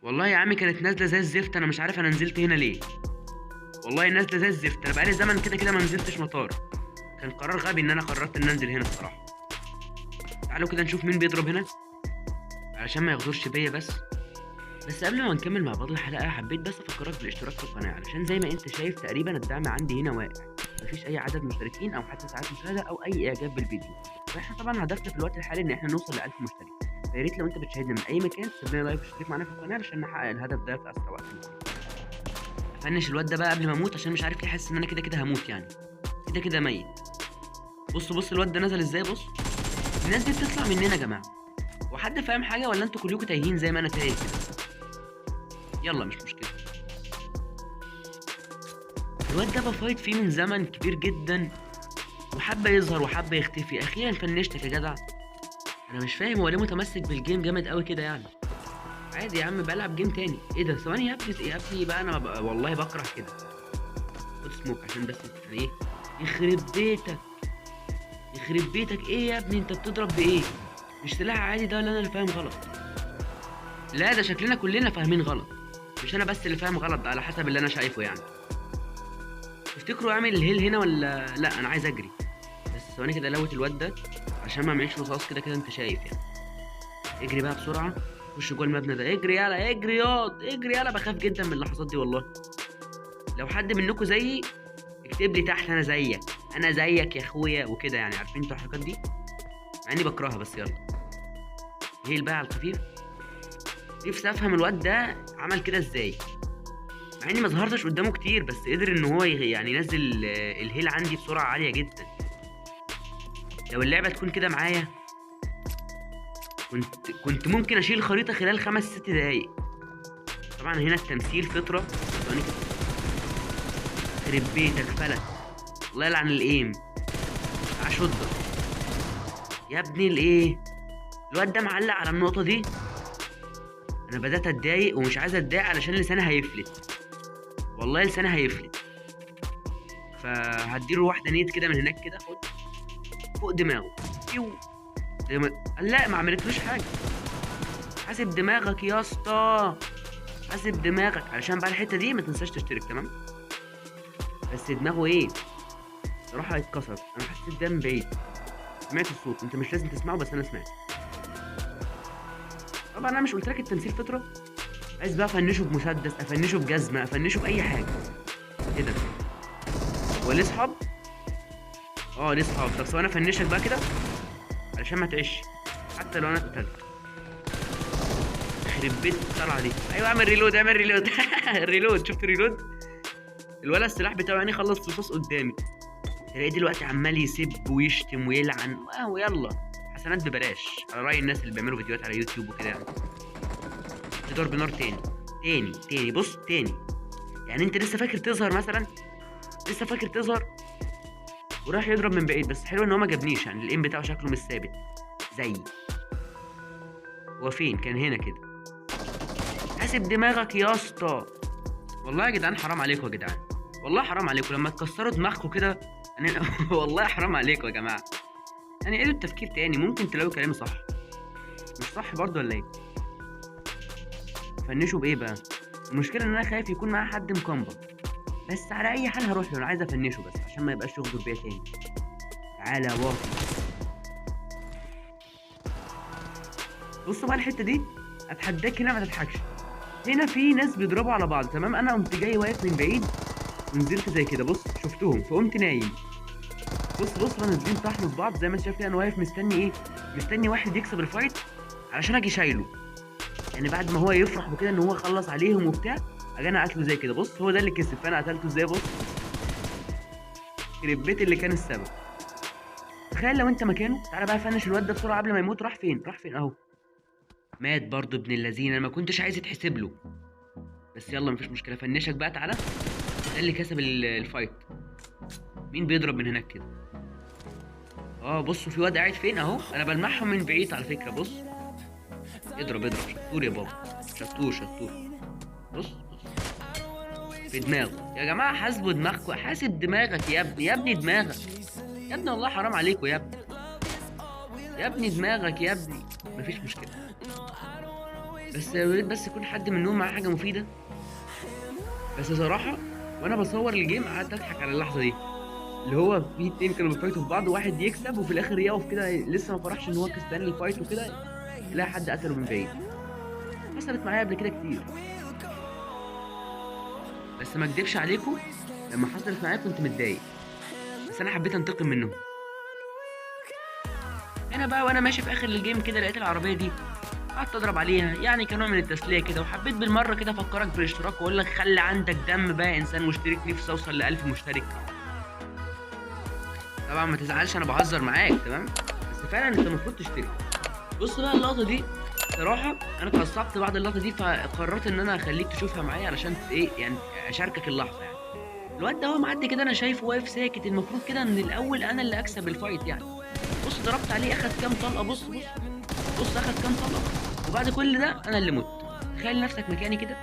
والله يا عم كانت نازله زي الزفت، انا مش عارف انا نزلت هنا ليه. والله نازله زي الزفت، انا بقالي زمن كده كده ما نزلتش مطار. كان قرار غبي ان انا قررت ان انزل هنا الصراحه. تعالوا كده نشوف مين بيضرب هنا علشان ما يغدرش بيا بس قبل ما نكمل مع بعض الحلقه حبيت بس افكرك بالاشتراك في القناه، علشان زي ما انت شايف تقريبا الدعم عندي هنا واقع. مفيش اي عدد مشتركين او حتى ساعات مشاهده او اي اعجاب بالفيديو. واحنا طبعا هدفنا في الوقت الحالي ان احنا نوصل ل 1000 مشترك. فيا ريت لو انت بتشاهدنا من اي مكان تسيب لنا لايك وتشترك معانا في القناه علشان نحقق الهدف ده في اسرع وقت ممكن. افنش الواد ده بقى قبل ما اموت، عشان مش عارف ليه حاسس ان انا كده كده هموت يعني. كده كده ميت. بص الواد ده نزل ازاي، بص. الناس دي بتطلع مننا يا جماعه. هو حد فاهم حاجه ولا انتوا كلكم تايهين زي ما انا تايه كده؟ يلا مش مشكله. الواد ده بفايت فيه من زمن كبير جدا، وحابه يظهر وحابه يختفي. اخيرا فنشتك يا جدع. انا مش فاهم هو ليه متمسك بالجيم جامد قوي كده يعني. عادي يا عم بلعب جيم تاني. ايه ده؟ ثواني يا ابني بقى انا والله بكره كده. خد سموك عشان بس يعني ايه. يخرب بيتك. يخرب بيتك ايه يا ابني؟ انت بتضرب بايه؟ مش سلاح عادي ده ولا انا اللي فاهم غلط؟ لا ده شكلنا كلنا فاهمين غلط. مش انا بس اللي فاهم غلط، ده على حسب اللي انا شايفه يعني. تفتكروا اعمل الهيل هنا ولا لا؟ انا عايز اجري. بس ثواني كده لوت الواد ده عشان ما معيش رصاص. كده كده انت شايف يعني. اجري بقى بسرعه. خش جوه المبنى ده. اجري يلا اجري ياض اجري يلا. بخاف جدا من اللحظات دي والله. لو حد منكم زيي اكتب لي تحت انا زيك. انا زيك يا اخويا وكده يعني. عارفين انتوا الحركات دي؟ مع اني بكرهها بس يلا. هيل بقى على الخفيف. نفسي افهم الواد ده عمل كده ازاي. مع اني ما ظهرتش قدامه كتير بس قدر ان هو يعني ينزل الهيل عندي بسرعه عاليه جدا. لو اللعبه تكون كده معايا كنت ممكن اشيل الخريطه خلال 5 6 دقايق. طبعا هنا التمثيل فطره. ثواني كده. خرب بيتك فلت. الله يلعن الايم. عشدة يا ابني الايه. الواد ده معلق على النقطه دي. انا بدات اتضايق ومش عايز اتضايق علشان لساني هيفلت. والله لساني هيفلت. فهديله واحده نيت كده من هناك كده. خد فوق دماغه. يو. لا ما عملتلوش حاجه. حاسب دماغك يا اسطى. حاسب دماغك علشان بقى الحته دي ما تنساش تشترك تمام. بس دماغه ايه؟ صراحه هيتكسر. انا حسيت ده من بعيد. سمعت الصوت. انت مش لازم تسمعه بس انا سمعت. طبعا انا مش قلت لك التمثيل فطره. عايز بقى افنشه بمسدس، افنشه بجزمه، افنشه باي حاجه. كده. هو ليه اصحاب؟ اه ليه اصحاب. طب ثواني افنشك بقى كده علشان ما تعيش حتى لو انا اتقتلت. يخرب بيت الطلعه دي. ايوه اعمل ريلود اعمل ريلود. الريلود شفت الريلود. الولد السلاح بتاعه يعني خلص رصاص قدامي. تلاقيه دلوقتي عمال يسب ويشتم ويلعن ويلا. حسنات ببلاش على رأي الناس اللي بيعملوا فيديوهات على يوتيوب وكده يعني. ضرب نار تاني. تاني بص تاني. يعني انت لسه فاكر تظهر مثلا؟ لسه فاكر تظهر؟ وراح يضرب من بعيد. بس حلو ان هو ما جابنيش يعني. الايم بتاعه شكله مش ثابت زي. هو فين؟ كان هنا كده. حاسب دماغك يا اسطى. والله يا جدعان حرام عليكم يا جدعان. والله حرام عليكم لما تكسروا دماغكم كده. يعني والله حرام عليكم يا جماعه. يعني عيدوا التفكير تاني. ممكن تلاقوا كلامي صح. مش صح برضه ولا ايه؟ فنشوا بايه بقى؟ المشكله ان انا خايف يكون معاه حد مكمبر. بس على اي حال هروح له. انا عايز افنشه بس عشان ما يبقاش يغدر بيا تاني. تعالى يا واطي. بصوا بقى الحته دي. اتحداك هنا ما تضحكش. هنا في ناس بيضربوا على بعض تمام. انا قمت جاي واقف من بعيد ونزلت زي كده. بص شفتهم فقمت نايم. بص نازلين طحنوا في بعض زي ما انت شايف كده. انا واقف مستني ايه؟ مستني واحد يكسب الفايت علشان اجي شايله. يعني بعد ما هو يفرح وكده ان هو خلص عليهم وبتاع اجي انا قتله زي كده. بص هو ده اللي كسب فانا قتلته ازاي. بص يخرب بيت اللي كان السبب. تخيل لو انت مكانه. تعالى بقى فنش الواد ده بسرعه قبل ما يموت. راح فين؟ راح فين اهو. مات برضه ابن اللذين. انا ما كنتش عايز يتحسب له. بس يلا مفيش مشكله. فنشك بقى تعالى. ده اللي كسب الفايت. مين بيضرب من هناك كده؟ اه بصوا في واد قاعد فين اهو. انا بلمحهم من بعيد على فكره. بص اضرب شطور يا بابا. شطور. بص في دماغه يا جماعه. حاسبوا دماغكم. حاسب دماغك يا ابني. يا ابني دماغك. يا ابني والله حرام عليكم يا ابني. يا ابني دماغك يا ابني. مفيش مشكله. بس يا ريت بس يكون حد منهم معاه حاجه مفيده. بس صراحه وانا بصور الجيم قعدت اضحك على اللحظه دي، اللي هو في اتنين كانوا بيفايتوا في بعض، واحد يكسب وفي الاخر يقف كده لسه ما فرحش ان هو كسبان الفايت وكده، تلاقي حد قتله من بعيد. حصلت معايا قبل كده كتير، بس ما اكدبش عليكم، لما حصلت معايا كنت متضايق، بس انا حبيت انتقم منهم. انا بقى وانا ماشي في اخر الجيم كده لقيت العربيه دي، قعدت اضرب عليها يعني كنوع من التسليه كده، وحبيت بالمره كده افكرك بالاشتراك واقول لك خلي عندك دم بقى يا انسان واشترك، نفسي اوصل ل 1000 مشترك. طبعا ما تزعلش انا بهزر معاك تمام، بس فعلا انت المفروض تشترك. بص بقى اللقطه دي، صراحه انا اتعصبت بعد اللقطه دي، فقررت ان انا اخليك تشوفها معايا علشان ايه يعني، اشاركك اللحظه يعني. الواد ده هو معدي كده انا شايفه واقف ساكت، المفروض كده من الاول انا اللي اكسب الفايت يعني. بص ضربت عليه اخد كام طلقه، بص بص بص اخد كام طلقه، وبعد كل ده انا اللي مت. تخيل نفسك مكاني كده،